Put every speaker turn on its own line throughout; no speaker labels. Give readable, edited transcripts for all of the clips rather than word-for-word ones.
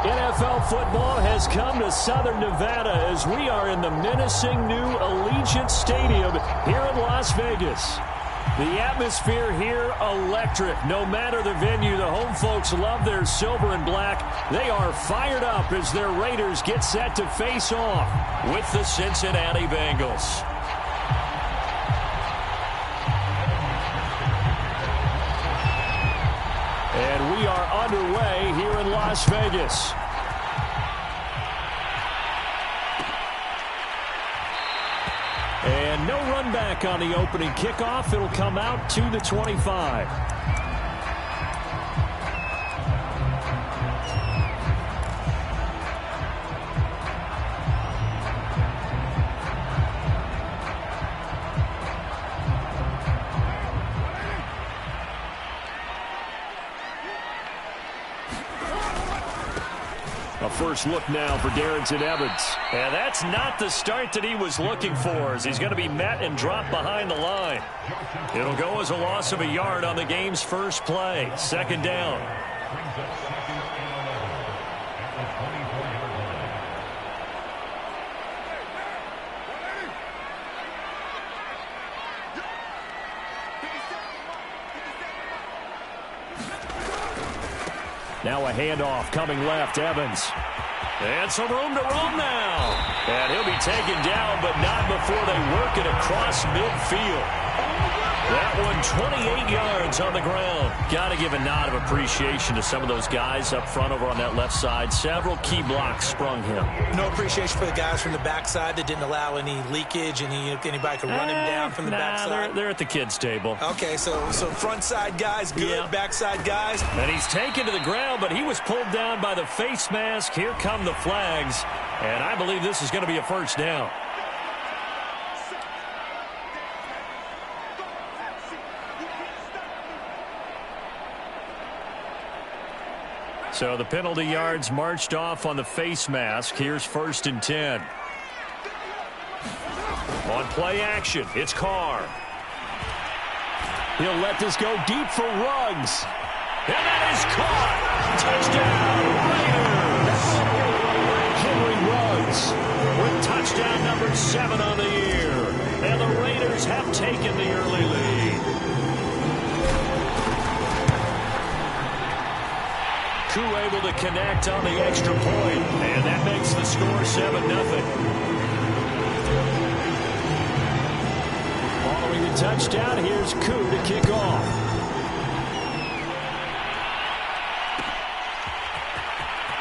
NFL football has come to Southern Nevada as we are in the menacing new Allegiant Stadium here in Las Vegas. The atmosphere here, electric. No matter the venue, the home folks love their silver and black. They are fired up as their Raiders get set to face off with the Cincinnati Bengals. And we are underway here in Las Vegas. And no run back on the opening kickoff. It'll come out to the 25. A first look now for Darrington Evans. And that's not the start that he was looking for, as he's going to be met and dropped behind the line. It'll go as a loss of a yard on the game's first play. Second down. Now a handoff coming left, Evans. And some room to roam now. And he'll be taken down, but not before they work it across midfield. That one 28 yards on the ground. Got to give a nod of appreciation to some of those guys up front over on that left side. Several key blocks sprung him.
No appreciation for the guys from the backside that didn't allow any leakage, and anybody could run him down from the backside.
They're at the kids' table.
Okay, so front side guys good, yeah. Backside guys.
And he's taken to the ground, but he was pulled down by the face mask. Here come the flags, and I believe this is going to be a first down. So the penalty yards marched off on the face mask. Here's 1st and 10. On play action, it's Carr. He'll let this go deep for Ruggs. And that is caught. Touchdown, Raiders. Henry Ruggs with touchdown number 7 on the year. And the Raiders have taken the early lead. Koo able to connect on the extra point, and that makes the score 7-0. Following the touchdown, here's Koo to kick off.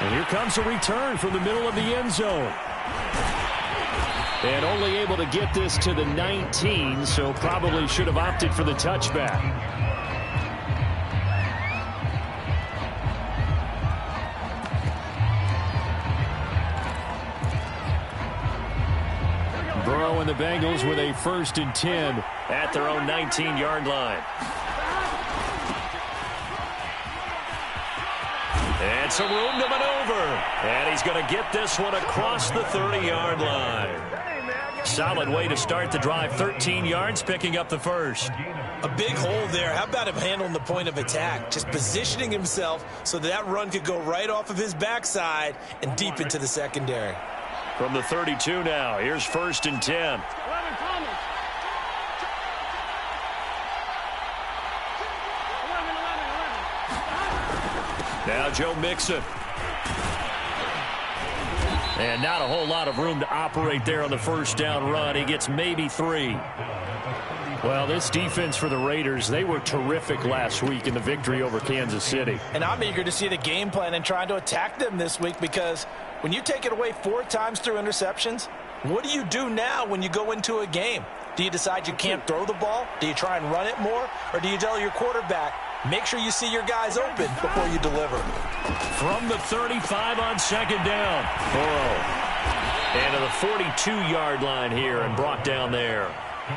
And here comes a return from the middle of the end zone. And only able to get this to the 19, so probably should have opted for the touchback. Burrow and the Bengals with a 1st and 10 at their own 19-yard line. And some room to maneuver. And he's going to get this one across the 30-yard line. Solid way to start the drive. 13 yards, picking up the first.
A big hole there. How about him handling the point of attack? Just positioning himself so that run could go right off of his backside and deep into the secondary.
From the 32 now, here's 1st and 10. Now Joe Mixon. And not a whole lot of room to operate there on the first down run. He gets maybe 3. Well, this defense for the Raiders, they were terrific last week in the victory over Kansas City.
And I'm eager to see the game plan and trying to attack them this week, because when you take it away 4 times through interceptions, what do you do now when you go into a game? Do you decide you can't throw the ball? Do you try and run it more? Or do you tell your quarterback, make sure you see your guys open before you deliver?
From the 35 on 2nd down. Burrow. And to the 42-yard line here and brought down there.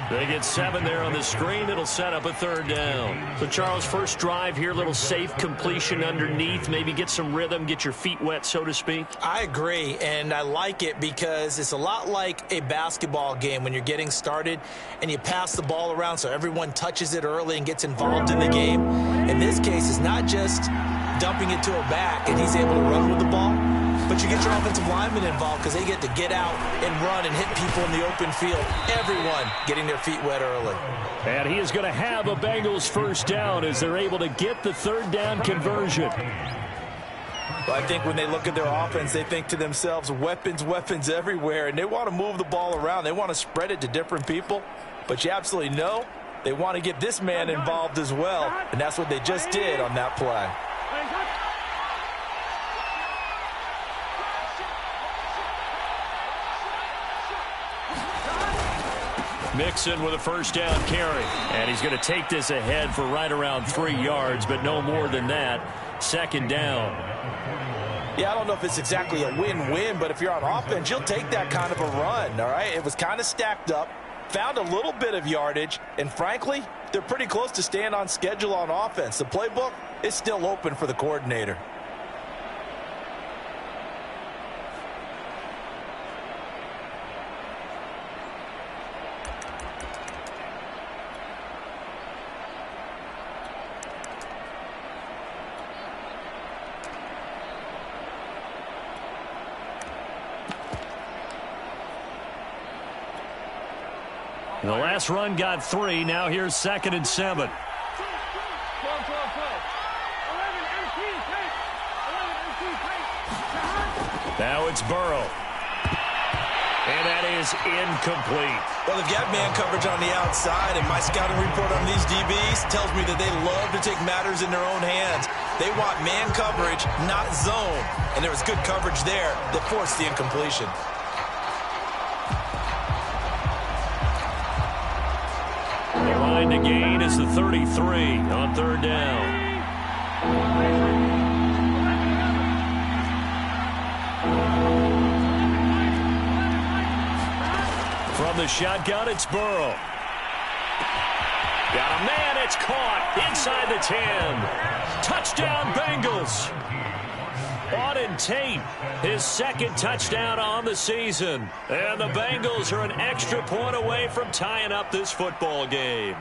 They get 7 there on the screen. It'll set up a 3rd down. So, Charles, first drive here, little safe completion underneath. Maybe get some rhythm, get your feet wet, so to speak.
I agree, and I like it because it's a lot like a basketball game when you're getting started and you pass the ball around so everyone touches it early and gets involved in the game. In this case, it's not just dumping it to a back, and he's able to run with the ball. But you get your offensive linemen involved because they get to get out and run and hit people in the open field. Everyone getting their feet wet early.
And he is going to have a Bengals first down as they're able to get the third down conversion.
Well, I think when they look at their offense, they think to themselves, weapons, weapons everywhere, and they want to move the ball around. They want to spread it to different people. But you absolutely know they want to get this man involved as well, and that's what they just did on that play.
Mixon with a first down carry. And he's going to take this ahead for right around 3 yards, but no more than that. Second down.
Yeah, I don't know if it's exactly a win-win, but if you're on offense, you'll take that kind of a run, all right? It was kind of stacked up, found a little bit of yardage, and frankly, they're pretty close to staying on schedule on offense. The playbook is still open for the coordinator.
The last run got 3. Now here's 2nd and 7. Now it's Burrow. And that is incomplete.
Well, they've got man coverage on the outside, and my scouting report on these DBs tells me that they love to take matters in their own hands. They want man coverage, not zone. And there was good coverage there that forced the incompletion.
The line to gain is the 33 on third down. From the shotgun, it's Burrow. Got a man, it's caught inside the 10. Touchdown, Bengals. Auden Tate, his 2nd touchdown on the season. And the Bengals are an extra point away from tying up this football game.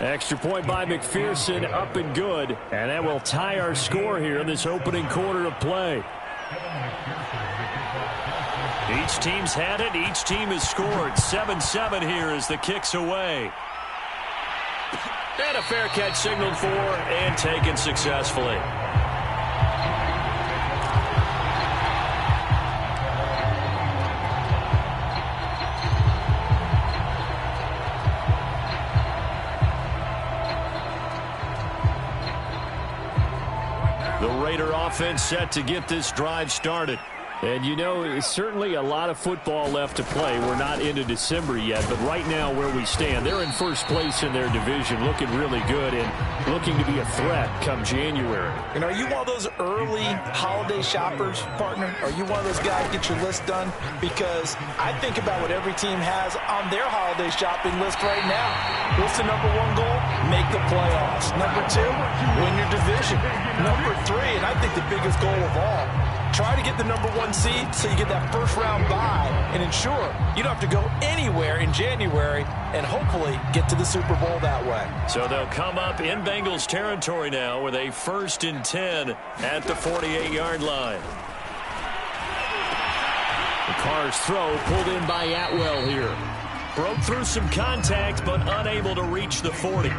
Extra point by McPherson, up and good. And that will tie our score here in this opening quarter of play. Each team's had it. Each team has scored. 7-7 here as the kick's away. And a fair catch signaled for and taken successfully. The Raider offense set to get this drive started. And, you know, it's certainly a lot of football left to play. We're not into December yet, but right now where we stand, they're in first place in their division, looking really good and looking to be a threat come January.
And are you one of those early holiday shoppers, partner? Are you one of those guys get your list done? Because I think about what every team has on their holiday shopping list right now. What's the number 1 goal? Make the playoffs. Number 2, win your division. Number 3, and I think the biggest goal of all, try to get the number 1 seed so you get that first round bye and ensure you don't have to go anywhere in January and hopefully get to the Super Bowl that way.
So they'll come up in Bengals territory now with a 1st and 10 at the 48-yard line. The Carr's throw pulled in by Atwell here. Broke through some contact but unable to reach the 40.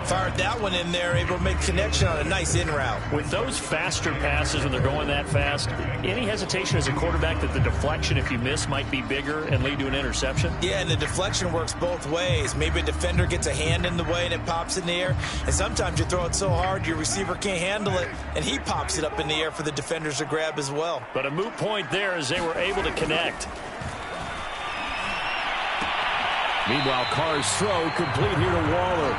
Fired that one in there, able to make connection on a nice in route.
With those faster passes when they're going that fast, any hesitation as a quarterback that the deflection, if you miss, might be bigger and lead to an interception?
Yeah, and the deflection works both ways. Maybe a defender gets a hand in the way and it pops in the air. And sometimes you throw it so hard your receiver can't handle it, and he pops it up in the air for the defenders to grab as well.
But a moot point there as they were able to connect. Meanwhile, Carr's throw complete here to Waller.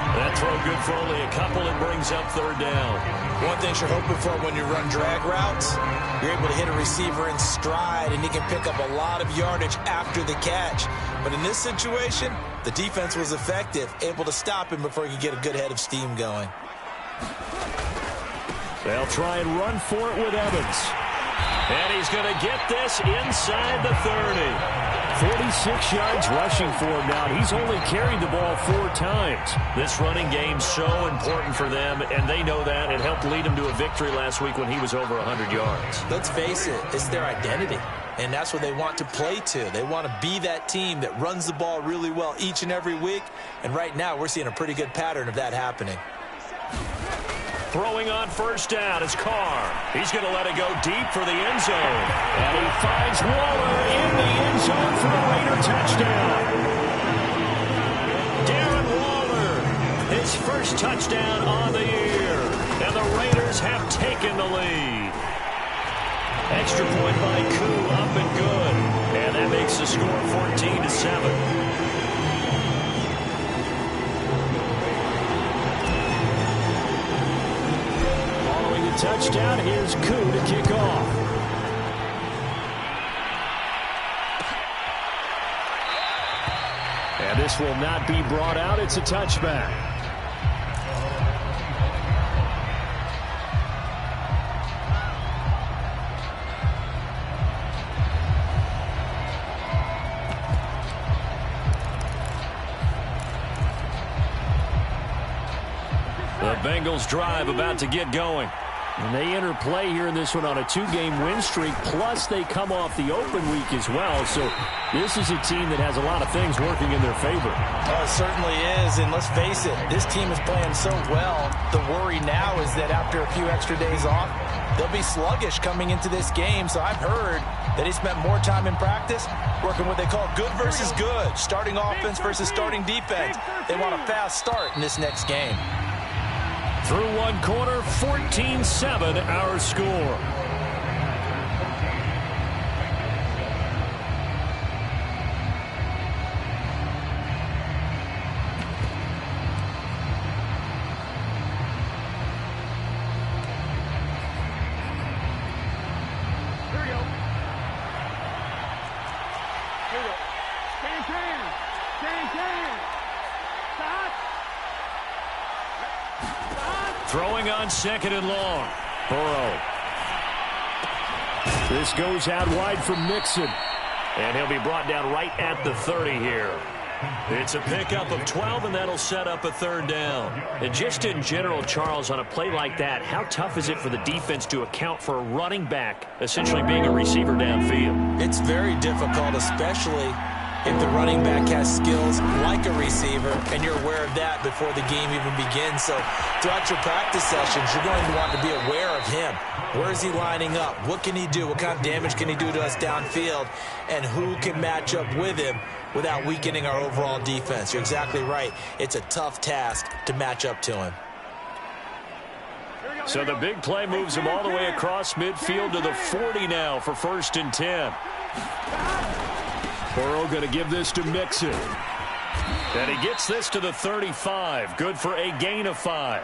That throw good for only a couple and brings up third down.
One thing you're hoping for when you run drag routes, you're able to hit a receiver in stride and he can pick up a lot of yardage after the catch. But in this situation, the defense was effective, able to stop him before he could get a good head of steam going.
They'll try and run for it with Evans. And he's going to get this inside the 30. 46 yards rushing for him now. He's only carried the ball 4 times. This running game's so important for them, and they know that. It helped lead them to a victory last week when he was over 100 yards.
Let's face it, it's their identity, and that's what they want to play to. They want to be that team that runs the ball really well each and every week, and right now we're seeing a pretty good pattern of that happening.
Throwing on first down is Carr. He's going to let it go deep for the end zone. And he finds Waller in the end zone for a Raider touchdown. Darren Waller, his first touchdown on the year. And the Raiders have taken the lead. Extra point by Koo, up and good. And that makes the score 14-7. Touchdown. Here's Koo to kick off. And this will not be brought out. It's a touchback. The Bengals drive about to get going. And they enter play here in this one on a 2-game win streak, plus they come off the open week as well. So this is a team that has a lot of things working in their favor.
Oh, it certainly is, and let's face it, this team is playing so well. The worry now is that after a few extra days off, they'll be sluggish coming into this game. So I've heard that he spent more time in practice working what they call good versus good, starting offense versus starting defense. They want a fast start in this next game.
Through one quarter, 14-7 our score. Throwing on second and long. Burrow. This goes out wide for Mixon. And he'll be brought down right at the 30 here. It's a pickup of 12, and that'll set up a third down. And just in general, Charles, on a play like that, how tough is it for the defense to account for a running back essentially being a receiver downfield?
It's very difficult, especially if the running back has skills like a receiver, and you're aware of that before the game even begins. So throughout your practice sessions, you're going to want to be aware of him. Where is he lining up? What can he do? What kind of damage can he do to us downfield? And who can match up with him without weakening our overall defense? You're exactly right. It's a tough task to match up to him.
So the big play moves him all the way across midfield to the 40 now for 1st and 10. Burrow going to give this to Mixon. And he gets this to the 35. Good for a gain of 5.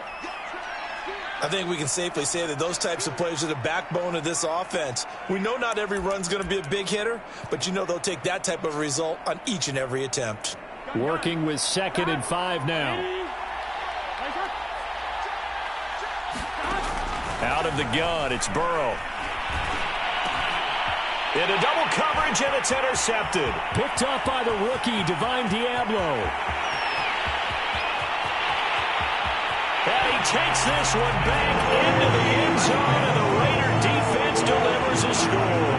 I think we can safely say that those types of plays are the backbone of this offense. We know not every run's going to be a big hitter, but you know they'll take that type of result on each and every attempt.
Working with 2nd and 5 now. Out of the gun, it's Burrow. Into double coverage, and it's intercepted. Picked up by the rookie, Divine Diablo. And he takes this one back into the end zone, and the Raider defense delivers a score.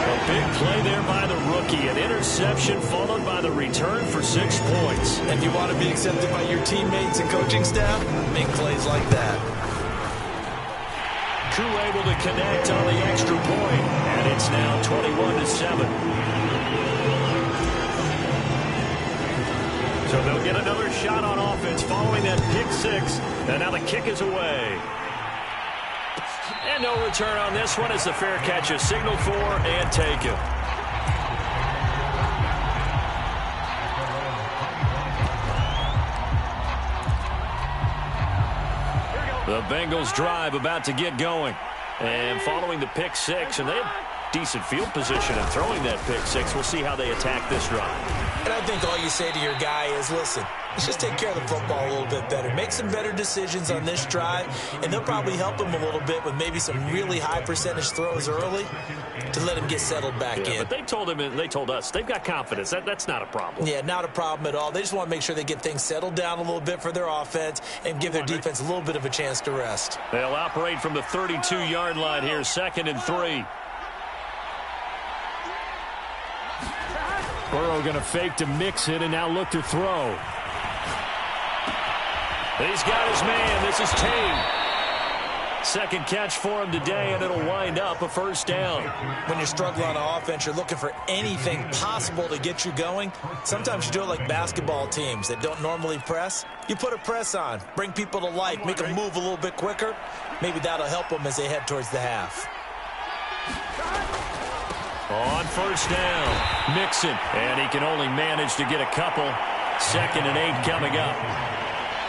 A big play there by the rookie. An interception followed by the return for 6 points.
And you want to be accepted by your teammates and coaching staff? Make plays like that.
Koo able to connect on the extra point, and it's now 21-7. So they'll get another shot on offense following that pick 6, and now the kick is away. And no return on this one as the fair catch is signaled for and taken. The Bengals drive about to get going. And following the pick 6, and they have decent field position in throwing that pick 6. We'll see how they attack this drive.
And I think all you say to your guy is, listen, let's just take care of the football a little bit better. Make some better decisions on this drive, and they'll probably help him a little bit with maybe some really high percentage throws early to let him get settled back in.
But they told him, and they told us, they've got confidence. That's not a problem.
Yeah, not a problem at all. They just want to make sure they get things settled down a little bit for their offense and give their defense a little bit of a chance to rest.
They'll operate from the 32-yard line here, 2nd and 3. Burrow going to fake to mix it and now look to throw. He's got his man. This is Tame. Second catch for him today, and it'll wind up a first down.
When you're struggling on offense, you're looking for anything possible to get you going. Sometimes you do it like basketball teams that don't normally press. You put a press on, bring people to life, make them move a little bit quicker. Maybe that'll help them as they head towards the half.
On first down, Mixon, and he can only manage to get a couple. 2nd and 8 coming up.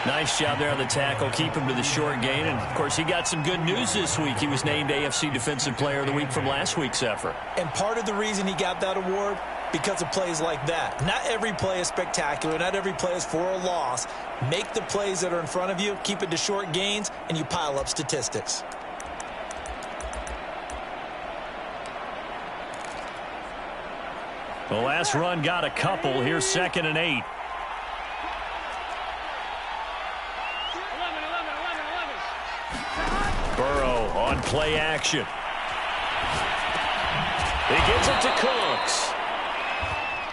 Nice job there on the tackle. Keep him to the short gain. And, of course, he got some good news this week. He was named AFC Defensive Player of the Week from last week's effort.
And part of the reason he got that award, because of plays like that. Not every play is spectacular. Not every play is for a loss. Make the plays that are in front of you, keep it to short gains, and you pile up statistics.
The last run got a couple. Here's 2nd and 8. Burrow on play action. He gives it to Cooks.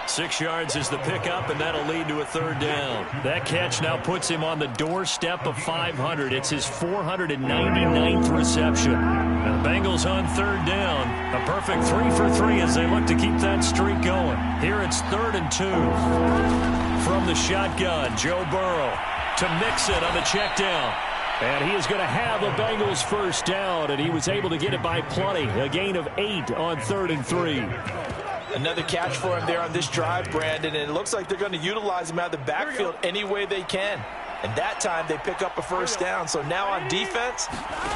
6 yards is the pickup, and that'll lead to a 3rd down. That catch now puts him on the doorstep of 500. It's his 499th reception. And the Bengals on 3rd down. A perfect 3 for 3 as they look to keep that streak going. Here it's 3rd and 2. From the shotgun, Joe Burrow to Mixon on the check down. And he is going to have the Bengals first down, and he was able to get it by plenty. A gain of 8 on 3rd and 3.
Another catch for him there on this drive, Brandon, and it looks like they're going to utilize him out of the backfield any way they can. And that time they pick up a first down. So now on defense,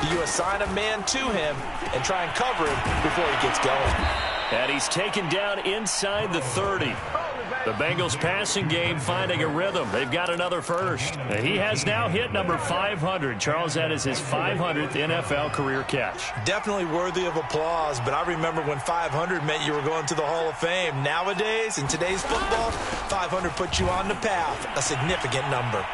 do you assign a man to him and try and cover him before he gets going?
And he's taken down inside the 30. The Bengals passing game finding a rhythm. They've got another first. He has now hit number 500. Charles, that is his 500th NFL career catch.
Definitely worthy of applause, but I remember when 500 meant you were going to the Hall of Fame. Nowadays, in today's football, 500 puts you on the path, a significant number.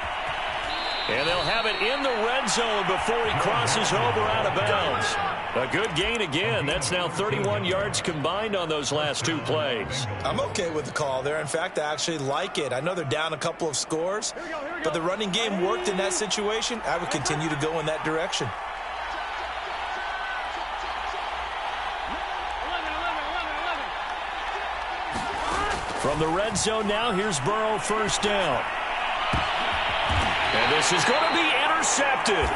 And they'll have it in the red zone before he crosses over out of bounds. A good gain again. That's now 31 yards combined on those last 2 plays.
I'm okay with the call there. In fact, I actually like it. I know they're down a couple of scores, but the running game worked in that situation. I would continue to go in that direction.
From the red zone now, here's Burrow first down. And this is going to be intercepted.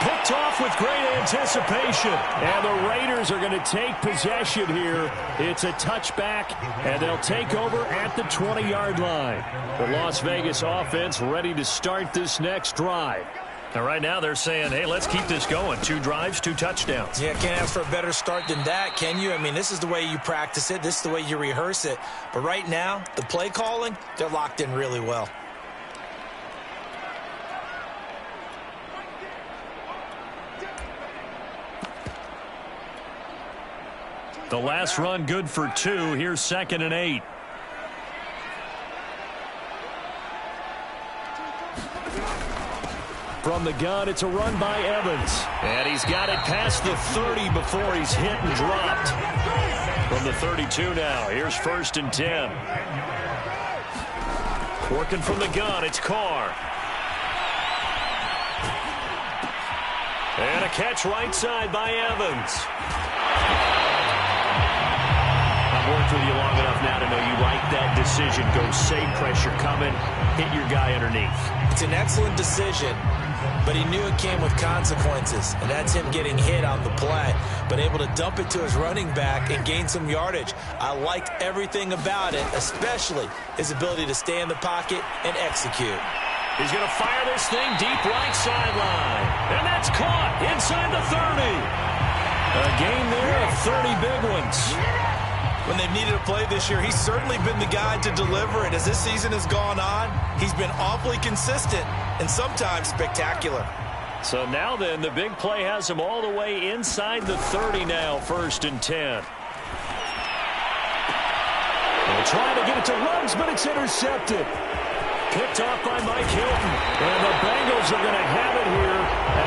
Picked off with great anticipation. And the Raiders are going to take possession here. It's a touchback, and they'll take over at the 20-yard line. The Las Vegas offense ready to start this next drive. And right now they're saying, hey, let's keep this going. 2 drives, 2 touchdowns.
Yeah, can't ask for a better start than that, can you? I mean, this is the way you practice it. This is the way you rehearse it. But right now, the play calling, they're locked in really well.
The last run good for 2. Here's 2nd and 8. From the gun, it's a run by Evans. And he's got it past the 30 before he's hit and dropped. From the 32 now, here's 1st and 10. Working from the gun, it's Carr. And a catch right side by Evans. Worked with you long enough now to know you like that decision. Go save pressure coming, hit your guy underneath.
It's an excellent decision, but he knew it came with consequences, and that's him getting hit on the play, but able to dump it to his running back and gain some yardage. I liked everything about it, especially his ability to stay in the pocket and execute.
He's going to fire this thing deep right sideline, and that's caught inside the 30. A game there of 30 big ones.
When they've needed a play this year, he's certainly been the guy to deliver it. As this season has gone on, he's been awfully consistent and sometimes spectacular.
So now then, the big play has him all the way inside the 30 now, 1st and 10. They're trying to get it to Ruggs, but it's intercepted. Picked off by Mike Hilton. And the Bengals are going to have it here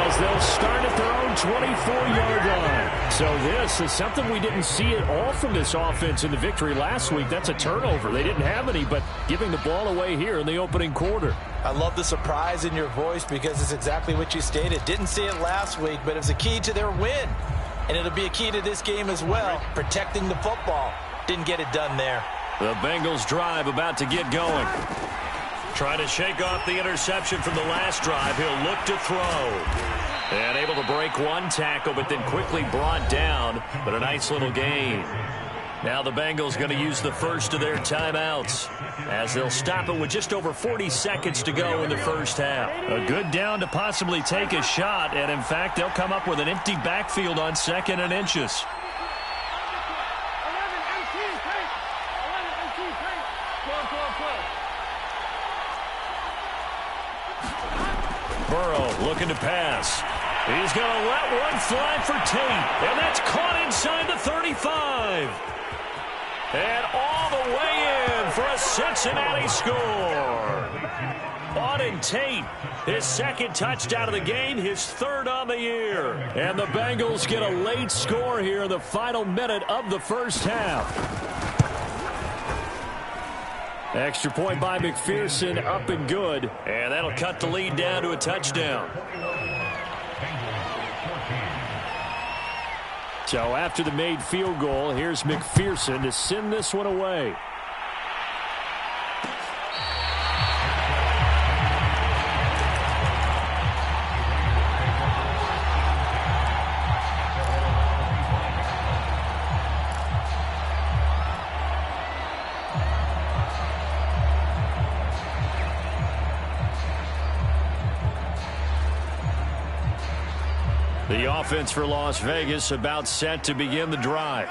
as they'll start at their own 24-yard line. So this is something we didn't see at all from this offense in the victory last week. That's a turnover. They didn't have any, but giving the ball away here in the opening quarter.
I love the surprise in your voice because it's exactly what you stated. Didn't see it last week, but it was a key to their win. And it'll be a key to this game as well, protecting the football. Didn't get it done there.
The Bengals drive about to get going. Trying to shake off the interception from the last drive. He'll look to throw. And able to break one tackle, but then quickly brought down. But a nice little gain. Now the Bengals going to use the first of their timeouts as they'll stop it with just over 40 seconds to go in the first half. A good down to possibly take a shot. And, in fact, they'll come up with an empty backfield on 2nd and inches. Burrow looking to pass. He's going to let one fly for Tate. And that's caught inside the 35. And all the way in for a Cincinnati score. Auden Tate, his 2nd touchdown of the game, his 3rd on the year. And the Bengals get a late score here in the final minute of the first half. Extra point by McPherson, up and good. And that'll cut the lead down to a touchdown. So after the made field goal, here's McPherson to send this one away. The offense for Las Vegas about set to begin the drive.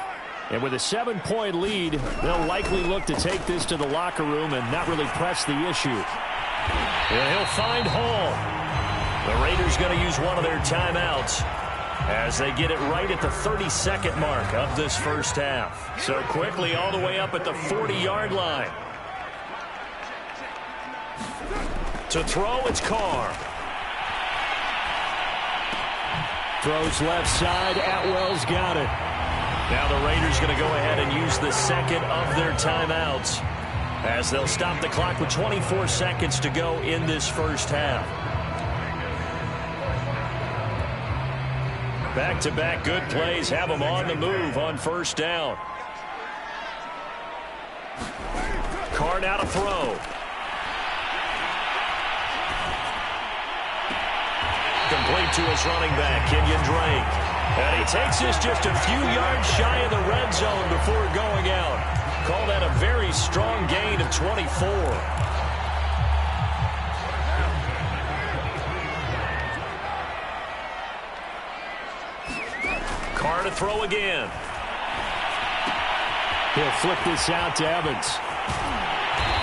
And with a 7-point lead, they'll likely look to take this to the locker room and not really press the issue. And he'll find Hall. The Raiders going to use one of their timeouts as they get it right at the 32nd mark of this first half. So quickly all the way up at the 40-yard line. To throw, it's Carr. Throws left side. Atwell's got it. Now the Raiders going to go ahead and use the 2nd of their timeouts as they'll stop the clock with 24 seconds to go in this first half. Back-to-back good plays have them on the move on 1st down. Carr now to throw. Complete to his running back, Kenyon Drake. And he takes this just a few yards shy of the red zone before going out. Call that a very strong gain of 24. Carr to throw again. He'll flip this out to Evans.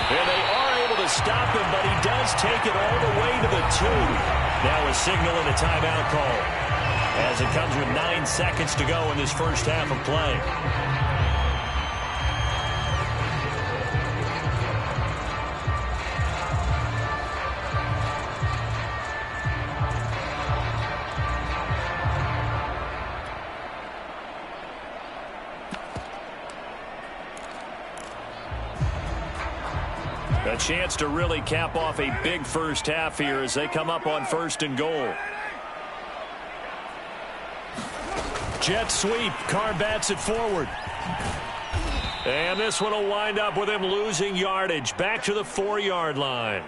And they are able to stop him, but he does take it all the way to the 2. Now a signal and a timeout call as it comes with 9 seconds to go in this first half of play. A chance to really cap off a big first half here as they come up on 1st and goal. Jet sweep. Carr bats it forward. And this one will wind up with him losing yardage. Back to the 4-yard line.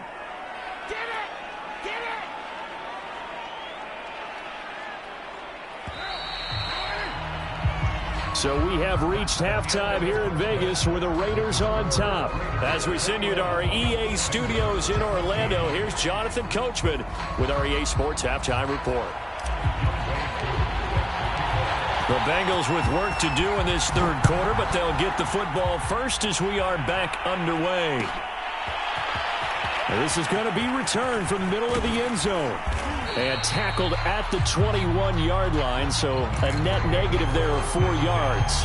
So we have reached halftime here in Vegas with the Raiders on top. As we send you to our EA studios in Orlando, here's Jonathan Coachman with our EA Sports Halftime Report. The Bengals with work to do in this third quarter, but they'll get the football first as we are back underway. This is going to be returned from the middle of the end zone. And tackled at the 21-yard line, so a net negative there of 4 yards.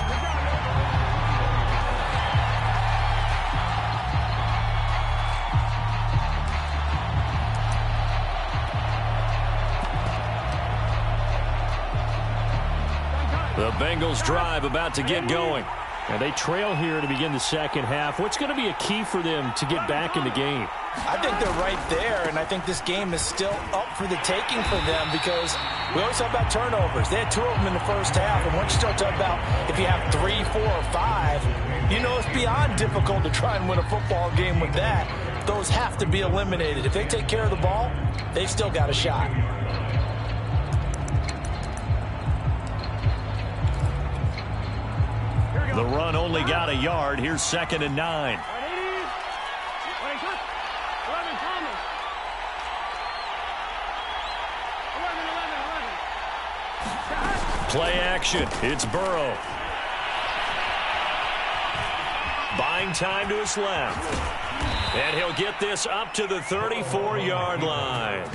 The Bengals drive about to get going. And they trail here to begin the second half. What's going to be a key for them to get back in the game?
I think they're right there, and I think this game is still up for the taking for them because we always talk about turnovers. They had 2 of them in the first half, and once you start talking about if you have 3, 4, or 5, you know it's beyond difficult to try and win a football game with that. Those have to be eliminated. If they take care of the ball, they've still got a shot.
The run only got a yard. Here's 2nd and 9. Play action. It's Burrow. Buying time to his left. And he'll get this up to the 34-yard line.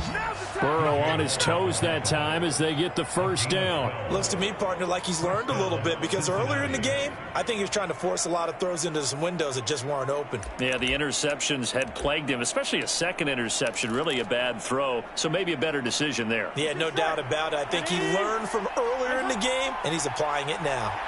Burrow on his toes that time as they get the first down.
Looks to me, partner, like he's learned a little bit because earlier in the game, I think he was trying to force a lot of throws into some windows that just weren't open.
Yeah, the interceptions had plagued him, especially a second interception, really a bad throw. So maybe a better decision there.
Yeah, no doubt about it. I think he learned from earlier in the game, and he's applying it now.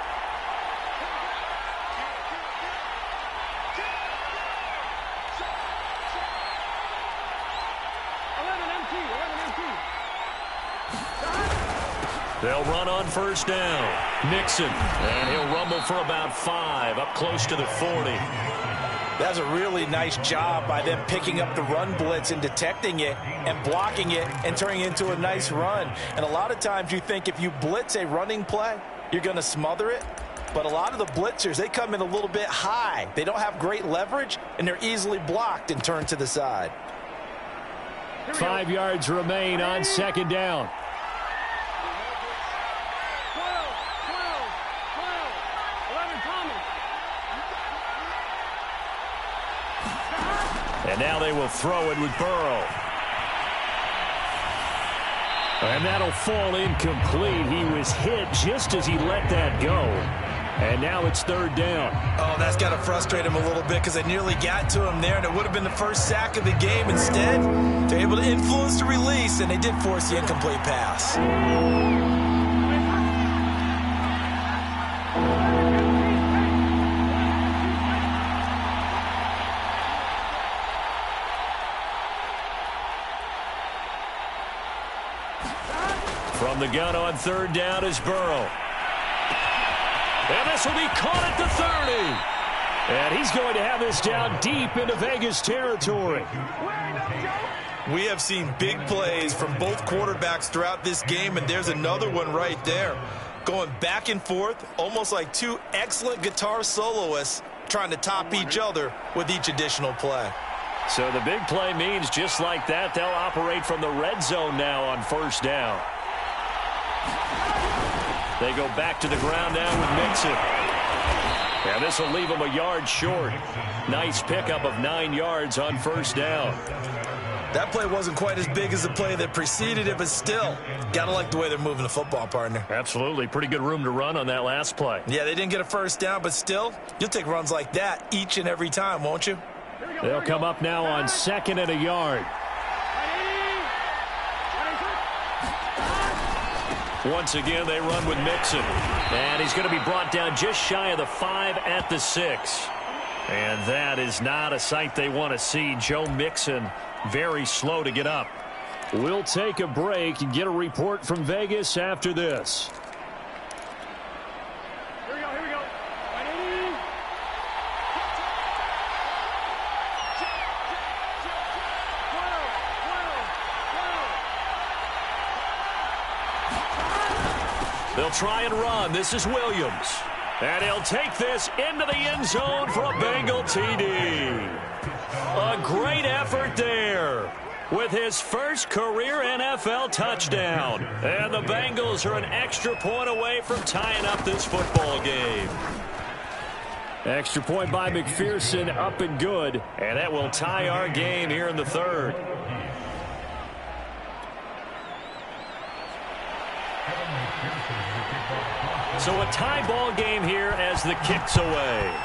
They'll run on first down. Mixon. And he'll rumble for about 5, up close to the 40.
That's a really nice job by them picking up the run blitz and detecting it and blocking it and turning it into a nice run. And a lot of times you think if you blitz a running play, you're going to smother it. But a lot of the blitzers, they come in a little bit high. They don't have great leverage, and they're easily blocked and turned to the side.
5 yards remain on second down. And now they will throw it with Burrow. And that'll fall incomplete. He was hit just as he let that go. And now it's third down.
Oh, that's got to frustrate him a little bit because they nearly got to him there, and it would have been the first sack of the game. Instead, they're able to influence the release, and they did force the incomplete pass.
From the gun on third down is Burrow. And this will be caught at the 30. And he's going to have this down deep into Vegas territory.
We have seen big plays from both quarterbacks throughout this game, and there's another one right there. Going back and forth, almost like 2 excellent guitar soloists trying to top each other with each additional play.
So the big play means just like that, they'll operate from the red zone now on first down. They go back to the ground now with Mixon. And this will leave them a yard short. Nice pickup of 9 yards on first down.
That play wasn't quite as big as the play that preceded it, but still, gotta like the way they're moving the football, partner.
Absolutely. Pretty good room to run on that last play.
Yeah, they didn't get a first down, but still, you'll take runs like that each and every time, won't you?
They'll come up now on 2nd and a yard. Once again, they run with Mixon. And he's going to be brought down just shy of the 5 at the 6. And that is not a sight they want to see. Joe Mixon very slow to get up. We'll take a break and get a report from Vegas after this.
Here we go.
They'll try and run. This is Williams. And he'll take this into the end zone for a Bengal TD. A great effort there. with his first career NFL touchdown. And the Bengals are an extra point away from tying up this football game. Extra point by McPherson, up and good. And that will tie our game here in the third. So a tie ball game here as the kick's away.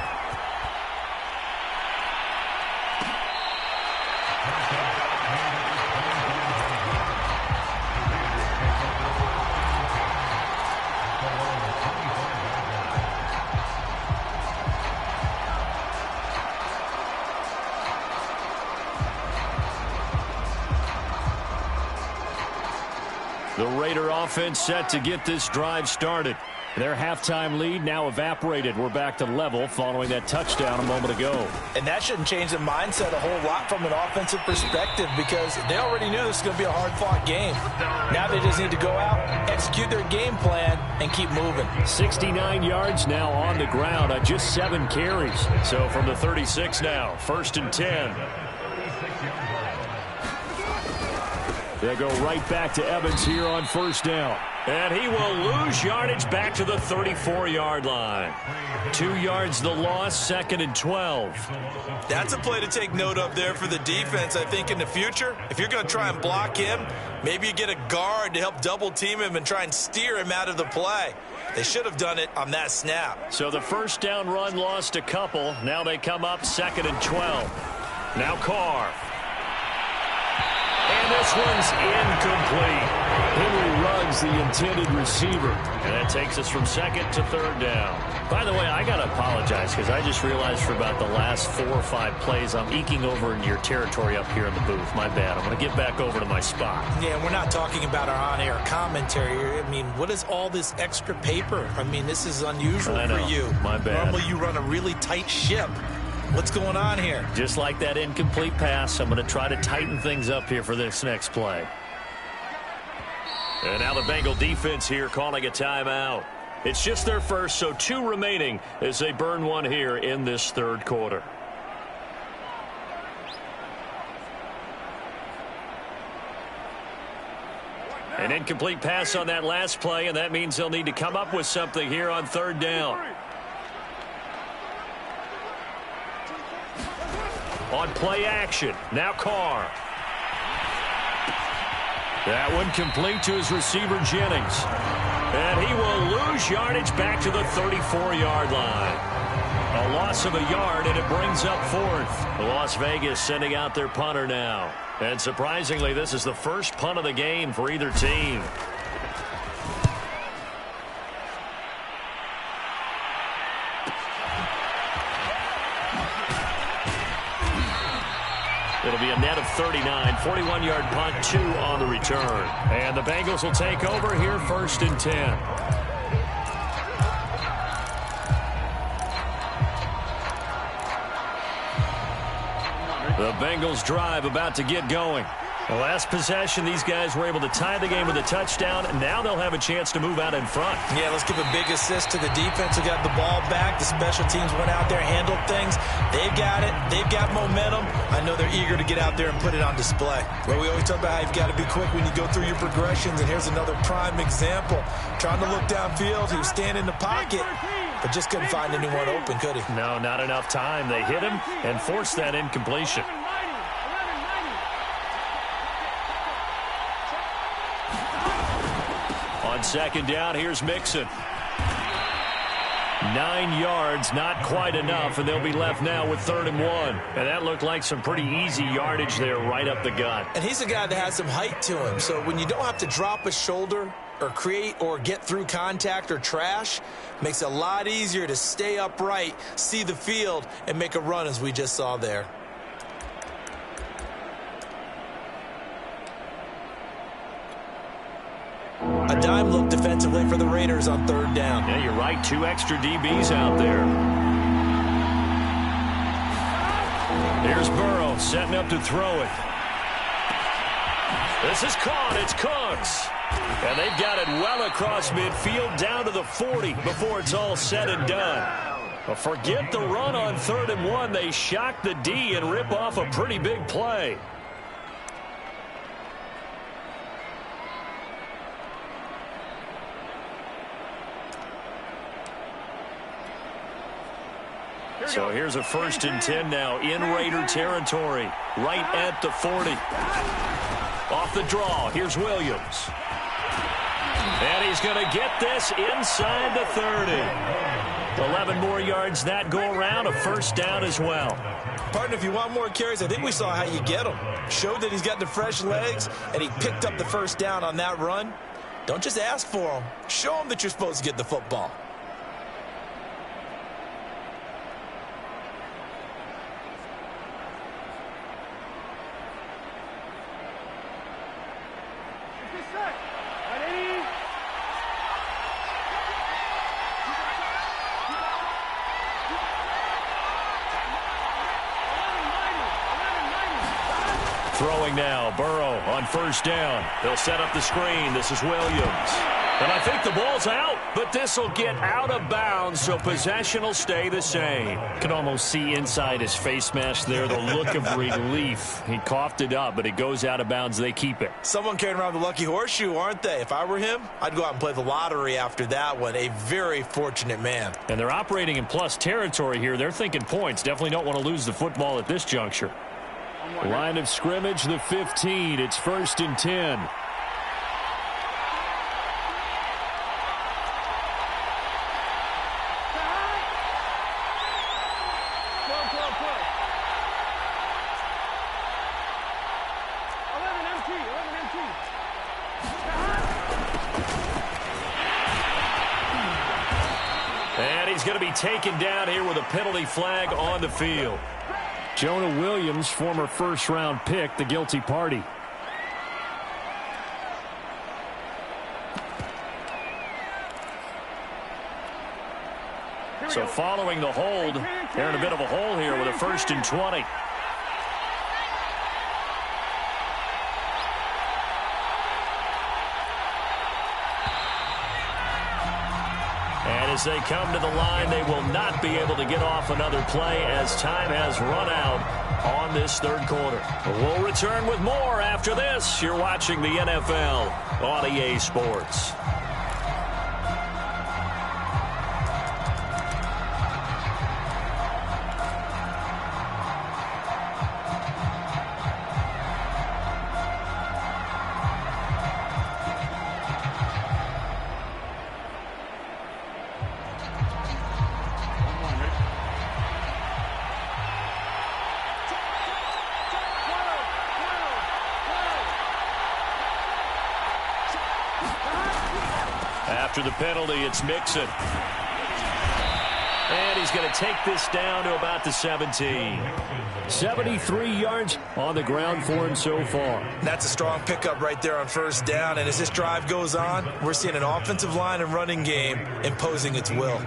The Raider offense set to get this drive started. Their halftime lead now evaporated. We're back to level following that touchdown a moment ago.
And that shouldn't change the mindset a whole lot from an offensive perspective because they already knew this was going to be a hard-fought game. Now they just need to go out, execute their game plan, and keep moving.
69 yards now on the ground on just 7 carries. So from the 36 now, 1st and 10. They'll go right back to Evans here on 1st down. And he will lose yardage back to the 34-yard line. 2 yards the loss, 2nd and 12.
That's a play to take note of there for the defense. I think in the future, if you're going to try and block him, maybe you get a guard to help double team him and try and steer him out of the play. They should have done it on that snap.
So the 1st down run lost a couple. Now they come up 2nd and 12. Now Carr. And this one's incomplete. Henry Ruggs, the intended receiver. And that takes us from 2nd to 3rd down. By the way, I got to apologize because I just realized for about the last 4 or 5 plays, I'm eking over into your territory up here in the booth. My bad. I'm going to get back over to my spot.
Yeah, we're not talking about our on-air commentary. I mean, what is all this extra paper? I mean, this is unusual for you.
My bad.
Normally you run a really tight ship. What's going on here?
Just like that incomplete pass, I'm going to try to tighten things up here for this next play. And now the Bengal defense here calling a timeout. It's just their first, so 2 remaining as they burn one here in this 3rd quarter. An incomplete pass on that last play, and that means they'll need to come up with something here on 3rd down. On play action, now Carr. That one complete to his receiver, Jennings. And he will lose yardage back to the 34-yard line. A loss of a yard, and it brings up 4th. Las Vegas sending out their punter now. And surprisingly, this is the first punt of the game for either team. It'll be a net of 39, 41-yard punt, 2 on the return. And the Bengals will take over here 1st and 10. The Bengals drive about to get going. The last possession, these guys were able to tie the game with a touchdown, and now they'll have a chance to move out in front.
Yeah, let's give a big assist to the defense who got the ball back. The special teams went out there, handled things. They've got it. They've got momentum. I know they're eager to get out there and put it on display. Well, we always talk about how you've got to be quick when you go through your progressions, and here's another prime example. Trying to look downfield, he was standing in the pocket, but just couldn't find anyone open, could he?
No, not enough time. They hit him and forced that incompletion. On 2nd down, here's Mixon. 9 yards, not quite enough, and they'll be left now with 3rd and 1. And that looked like some pretty easy yardage there right up the gut.
And he's a guy that has some height to him, so when you don't have to drop a shoulder or create or get through contact or trash, makes it a lot easier to stay upright, see the field, and make a run as we just saw there. A dime look defensively for the Raiders on 3rd down.
Yeah, you're right. 2 extra DBs out there. Here's Burrow setting up to throw it. This is caught. It's Cooks. And they've got it well across midfield down to the 40 before it's all said and done. Well, forget the run on 3rd and 1. They shock the D and rip off a pretty big play. So here's a 1st and 10 now in Raider territory, right at the 40. Off the draw, here's Williams. And he's going to get this inside the 30. 11 more yards that go around, a 1st down as well.
Partner, if you want more carries, I think we saw how you get him. Showed that he's got the fresh legs, and he picked up the 1st down on that run. Don't just ask for him. Show him that you're supposed to get the football.
Throwing now, Burrow on 1st down. They'll set up the screen. This is Williams. And I think the ball's out, but this will get out of bounds, so possession will stay the same. Can almost see inside his face mask there, the look of relief. He coughed it up, but it goes out of bounds. They keep it.
Someone carrying around the lucky horseshoe, aren't they? If I were him, I'd go out and play the lottery after that one. A very fortunate man.
And they're operating in plus territory here. They're thinking points. Definitely don't want to lose the football at this juncture. Line of scrimmage, the 15. It's 1st and 10. And he's going to be taken down here with a penalty flag on the field. Jonah Williams, former 1st-round pick, the guilty party. So following the hold, they're in a bit of a hole here with a 1st and 20. And as they come to the line, they will not be able to get off another play as time has run out on this 3rd quarter. We'll return with more after this. You're watching the NFL on EA Sports. After the penalty, it's Mixon. And he's going to take this down to about the 17. 73 yards on the ground for him so far.
That's a strong pickup right there on 1st down. And as this drive goes on, we're seeing an offensive line and running game imposing its will.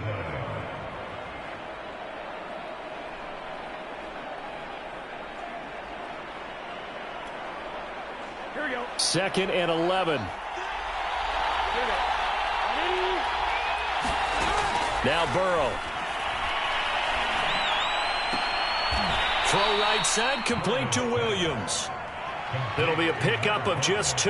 Here we go. 2nd and 11. Now Burrow. Throw right side, complete to Williams. It'll be a pickup of just 2,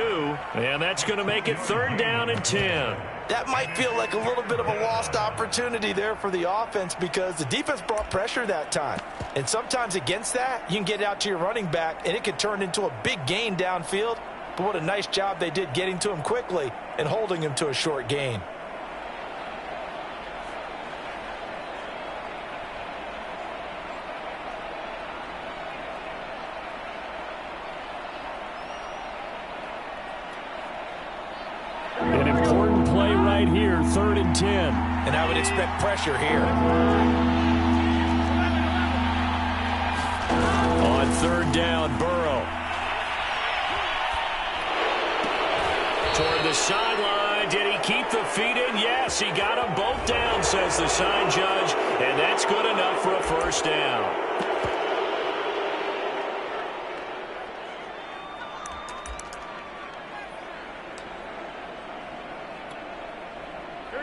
and that's going to make it 3rd down and 10.
That might feel like a little bit of a lost opportunity there for the offense because the defense brought pressure that time. And sometimes against that, you can get out to your running back, and it could turn into a big gain downfield. But what a nice job they did getting to him quickly and holding him to a short gain.
An important play right here, 3rd and 10.
And I would expect pressure here.
On 3rd down, Burrow. Toward the sideline. Did he keep the feet in? Yes, he got them both down, says the sign judge. And that's good enough for a 1st down.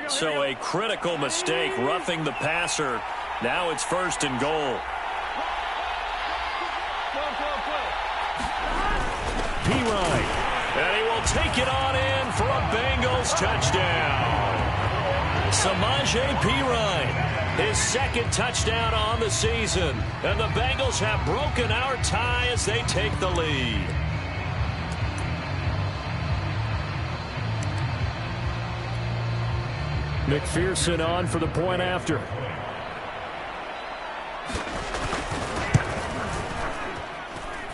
So a critical mistake, roughing the passer. Now it's 1st and goal. P-Ryan. And he will take it on in for a Bengals touchdown. Samaje P-Ryan. his second touchdown on the season. And the Bengals have broken our tie as they take the lead. McPherson on for the point after.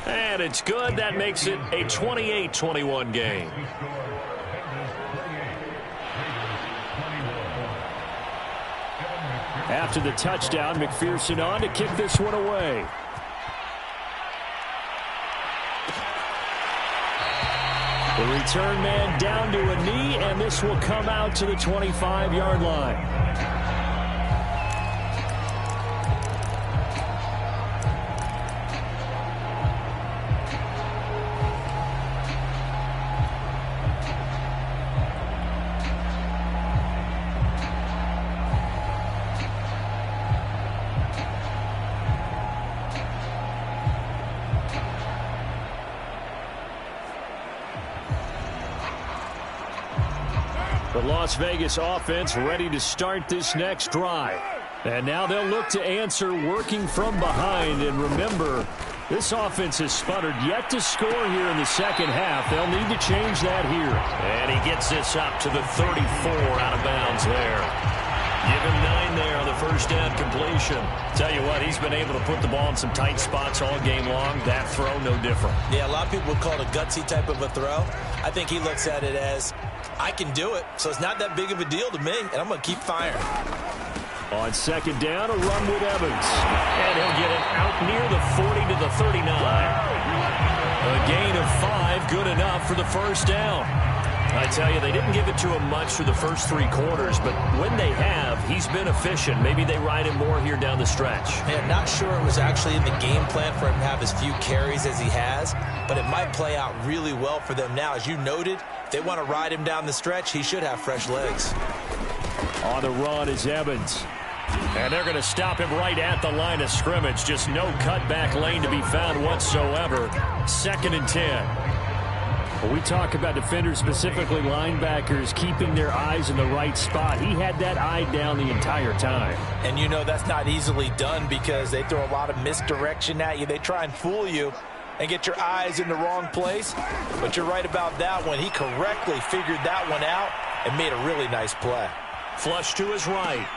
And it's good. That makes it a 28-21 game. After the touchdown, McPherson on to kick this one away. The return man down to a knee, and this will come out to the 25-yard line. The Las Vegas offense ready to start this next drive. And now they'll look to answer working from behind. And remember, this offense has sputtered yet to score here in the second half. They'll need to change that here. And he gets this up to the 34 out of bounds there. Give him 9 there on the first down completion. Tell you what, he's been able to put the ball in some tight spots all game long. That throw, no different.
Yeah, a lot of people would call it a gutsy type of a throw. I think he looks at it as, I can do it, so it's not that big of a deal to me, and I'm going to keep firing.
On second down, a run with Evans. And he'll get it out near the 40 to the 39. A gain of 5, good enough for the first down. I tell you, they didn't give it to him much for the first 3 quarters, but when they have, he's been efficient. Maybe they ride him more here down the stretch.
Man, not sure it was actually in the game plan for him to have as few carries as he has, but it might play out really well for them now. As you noted, if they want to ride him down the stretch, he should have fresh legs.
On the run is Evans. And they're going to stop him right at the line of scrimmage. Just no cutback lane to be found whatsoever. 2nd and 10. When we talk about defenders, specifically linebackers, keeping their eyes in the right spot, he had that eye down the entire time.
And you know that's not easily done because they throw a lot of misdirection at you. They try and fool you and get your eyes in the wrong place. But you're right about that one. He correctly figured that one out and made a really nice play.
Flush to his right.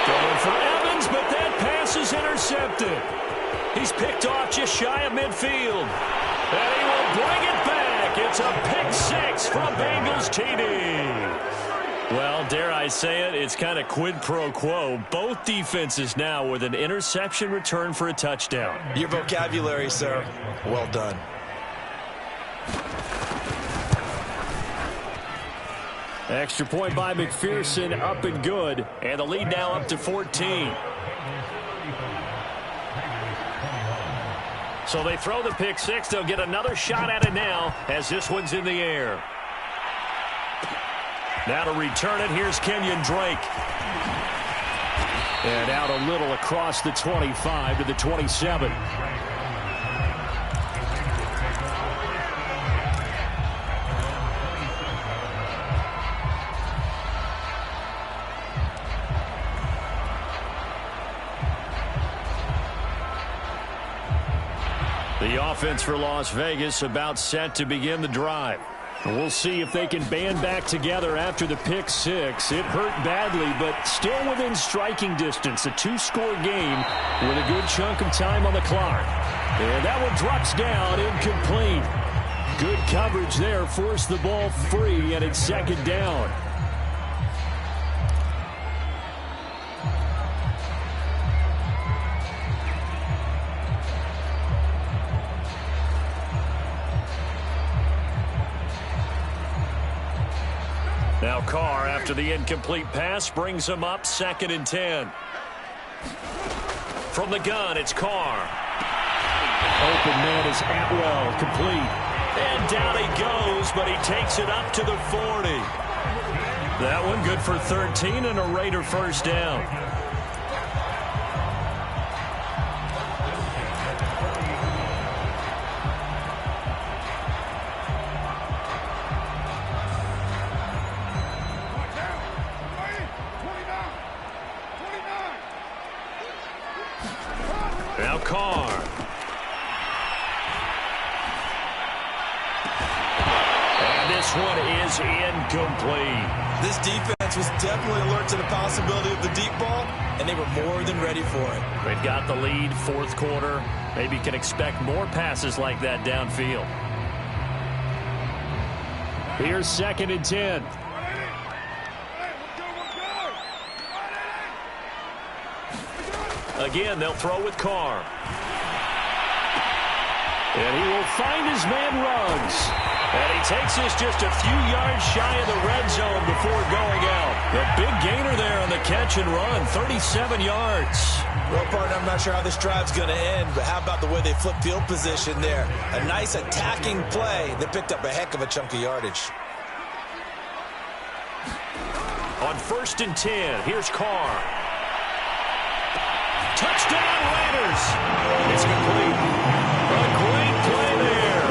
Going for Evans, but that pass is intercepted. He's picked off just shy of midfield. And he will bring it back. It's a pick 6 from Bengals TD. Well, dare I say it, it's kind of quid pro quo. Both defenses now with an interception return for a touchdown.
Your vocabulary, sir. Well done.
Extra point by McPherson, up and good. And the lead now up to 14. So they throw the pick 6. They'll get another shot at it now as this one's in the air. Now to return it, here's Kenyon Drake. And out a little across the 25 to the 27. The offense for Las Vegas about set to begin the drive. We'll see if they can band back together after the pick 6. It hurt badly, but still within striking distance. A 2-score game with a good chunk of time on the clock. And that one drops down, incomplete. Good coverage there, forced the ball free, and it's 2nd down. Now Carr, after the incomplete pass, brings him up 2nd and 10. From the gun, it's Carr. Open man is Atwell, complete. And down he goes, but he takes it up to the 40. That one good for 13 and a Raider first down. Carr. And this one is incomplete.
This defense was definitely alert to the possibility of the deep ball, and they were more than ready for it.
They've got the lead, fourth quarter. Maybe can expect more passes like that downfield. Here's 2nd and 10. Again, they'll throw with Carr. And he will find his man Ruggs. And he takes this just a few yards shy of the red zone before going out. The big gainer there on the catch and run, 37 yards.
Well, partner, I'm not sure how this drive's going to end, but how about the way they flip field position there? A nice attacking play that picked up a heck of a chunk of yardage.
On 1st and 10, here's Carr. Touchdown, Raiders. It's complete. A great play there.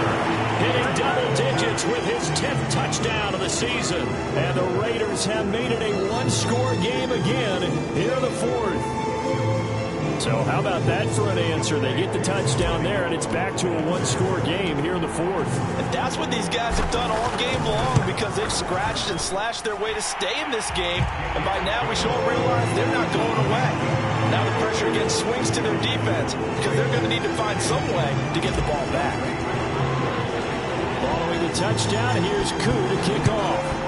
Hitting double digits with his 10th touchdown of the season. And the Raiders have made it a one-score game again here in the 4th. So how about that for an answer? They get the touchdown there, and it's back to a one-score game here in the 4th.
And that's what these guys have done all game long, because they've scratched and slashed their way to stay in this game. And by now we should all realize they're not going away. Now the pressure again swings to their defense, because they're going to need to find some way to get the ball back.
Following the touchdown, here's Koo to kick off.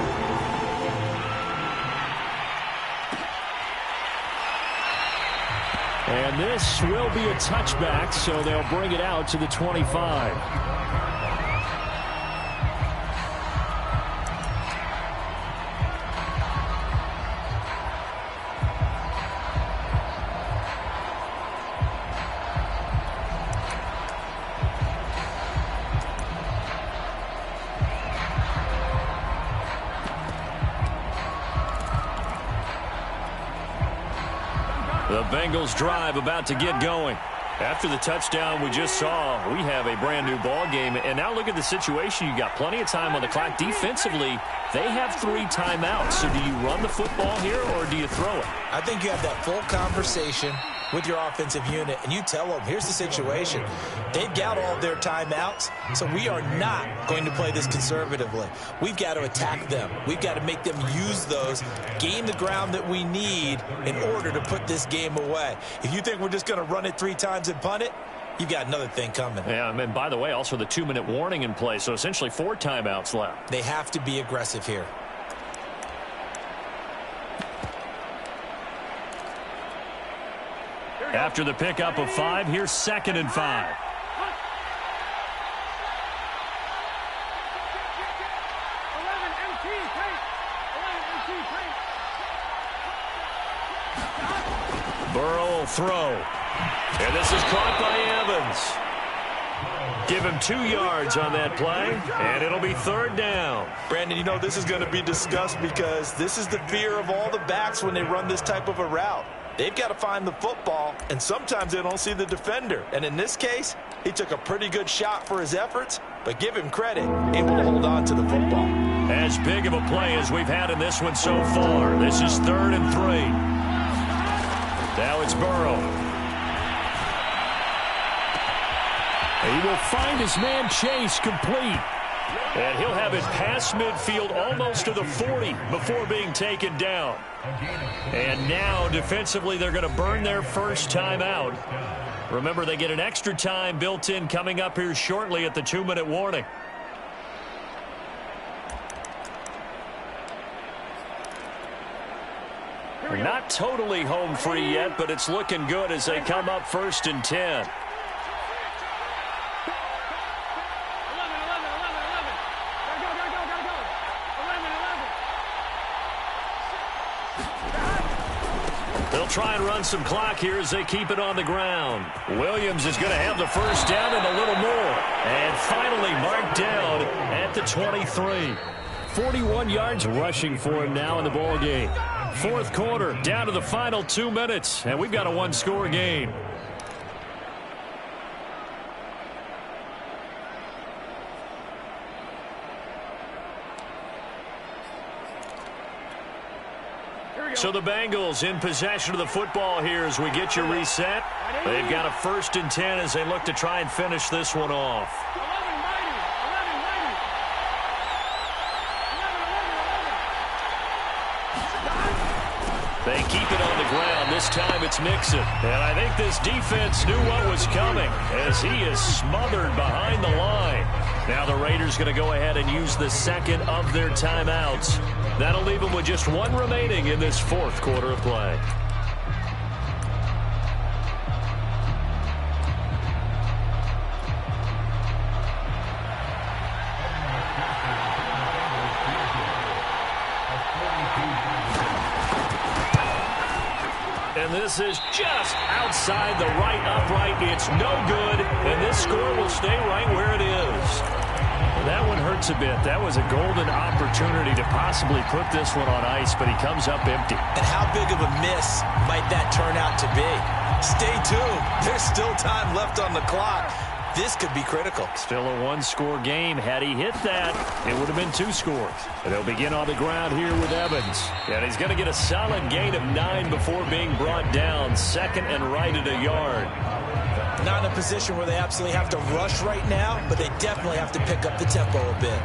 And this will be a touchback, so they'll bring it out to the 25. The Bengals drive about to get going. After the touchdown we just saw, we have a brand new ball game. And now look at the situation. You got plenty of time on the clock. Defensively, they have 3 timeouts. So do you run the football here or do you throw it?
I think you have that full conversation with your offensive unit, and you tell them, here's the situation. They've got all of their timeouts, so we are not going to play this conservatively. We've got to attack them. We've got to make them use those, gain the ground that we need in order to put this game away. If you think we're just going to run it 3 times and punt it, you've got another thing coming.
Yeah, and by the way, also the 2-minute warning in play, so essentially 4 timeouts left.
They have to be aggressive here.
After the pickup of 5, here's 2nd and 5. Burrow will throw. And this is caught by Evans. Give him 2 yards on that play, and it'll be 3rd down.
Brandon, you know this is going to be discussed because this is the fear of all the backs when they run this type of a route. They've got to find the football, and sometimes they don't see the defender. And in this case, he took a pretty good shot for his efforts, but give him credit, able to hold on to the football.
As big of a play as we've had in this one so far. This is 3rd and 3. Now it's Burrow. He will find his man Chase complete. And he'll have it past midfield almost to the 40 before being taken down. And now defensively they're going to burn their first time out. Remember, they get an extra time built in coming up here shortly at the 2-minute warning. Not totally home free yet, but it's looking good as they come up 1st and 10. They'll try and run some clock here as they keep it on the ground. Williams is going to have the first down and a little more. And finally marked down at the 23. 41 yards rushing for him now in the ball game. 4th quarter, down to the final 2 minutes, and we've got a 1-score game. So the Bengals in possession of the football here as we get you reset. They've got a 1st and 10 as they look to try and finish this one off. They keep it on the ground. This time it's Mixon. And I think this defense knew what was coming as he is smothered behind the line. Now the Raiders going to go ahead and use the 2nd of their timeouts. That'll leave them with just 1 remaining in this 4th quarter of play. And this is just outside the right upright. It's no good, and this score will stay right where it is. That one hurts a bit. That was a golden opportunity to possibly put this one on ice, but he comes up empty.
And how big of a miss might that turn out to be? Stay tuned. There's still time left on the clock. This could be critical.
Still a 1-score game. Had he hit that, it would have been 2 scores. And they'll begin on the ground here with Evans. And he's going to get a solid gain of 9 before being brought down. 2nd and right at a yard.
Not in a position where they absolutely have to rush right now, but they definitely have to pick up the tempo a bit.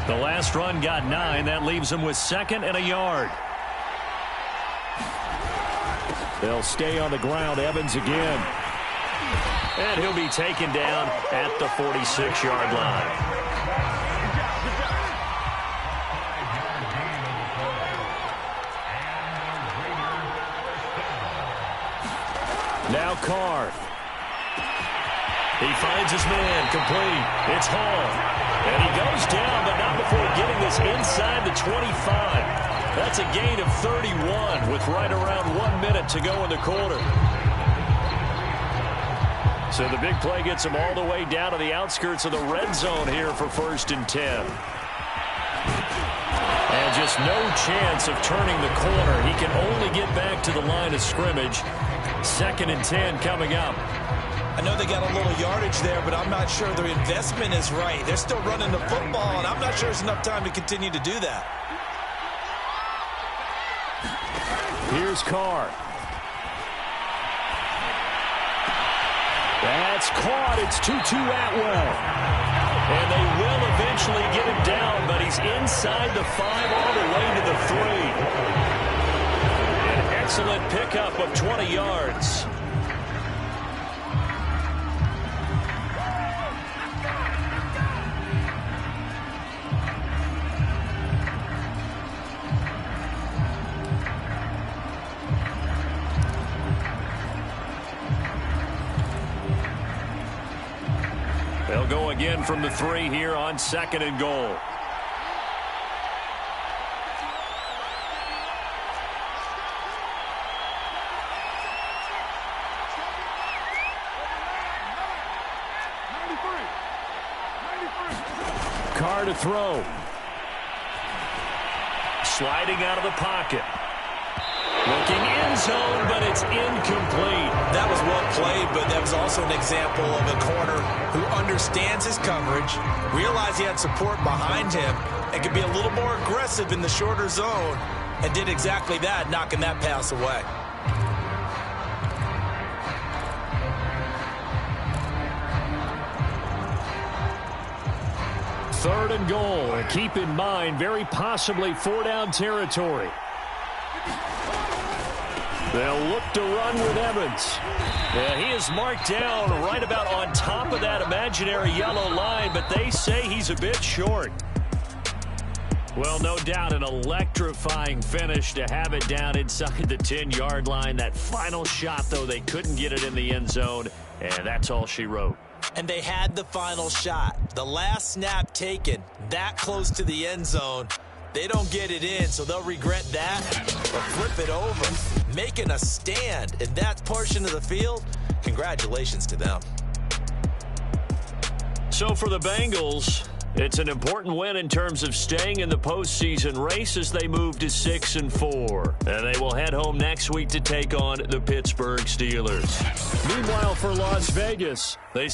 The last run got 9. That leaves him with 2nd and a yard. They'll stay on the ground. Evans again. And he'll be taken down at the 46-yard line. Now Carr. He finds his man complete. It's Hall. And he goes down, but not before getting this inside the 25. That's a gain of 31 with right around 1 minute to go in the quarter. So the big play gets him all the way down to the outskirts of the red zone here for 1st and 10. And just no chance of turning the corner. He can only get back to the line of scrimmage. 2nd and 10 coming up.
I know they got a little yardage there, but I'm not sure their investment is right. They're still running the football, and I'm not sure there's enough time to continue to do that.
Here's Carr. That's caught. It's 2-2 Atwell. And they will eventually get him down, but he's inside the 5 all the way to the 3. An excellent pickup of 20 yards. They'll go again from the 3 here on 2nd and goal. Carr to throw. Sliding out of the pocket. Looking end zone, but it's incomplete.
That was well played, but that was also an example of a corner who understands his coverage, realized he had support behind him, and could be a little more aggressive in the shorter zone, and did exactly that, knocking that pass away.
Third and goal, and keep in mind, very possibly 4-down territory. They'll look to run with Evans. Yeah, he is marked down right about on top of that imaginary yellow line, but they say he's a bit short. Well, no doubt an electrifying finish to have it down inside the 10-yard line. That final shot, though, they couldn't get it in the end zone, and that's all she wrote.
And they had the final shot. The last snap taken that close to the end zone. They don't get it in, so they'll regret that or flip it over. Making a stand in that portion of the field, congratulations to them.
So for the Bengals, it's an important win in terms of staying in the postseason race as they move to 6-4. And they will head home next week to take on the Pittsburgh Steelers. Meanwhile, for Las Vegas, they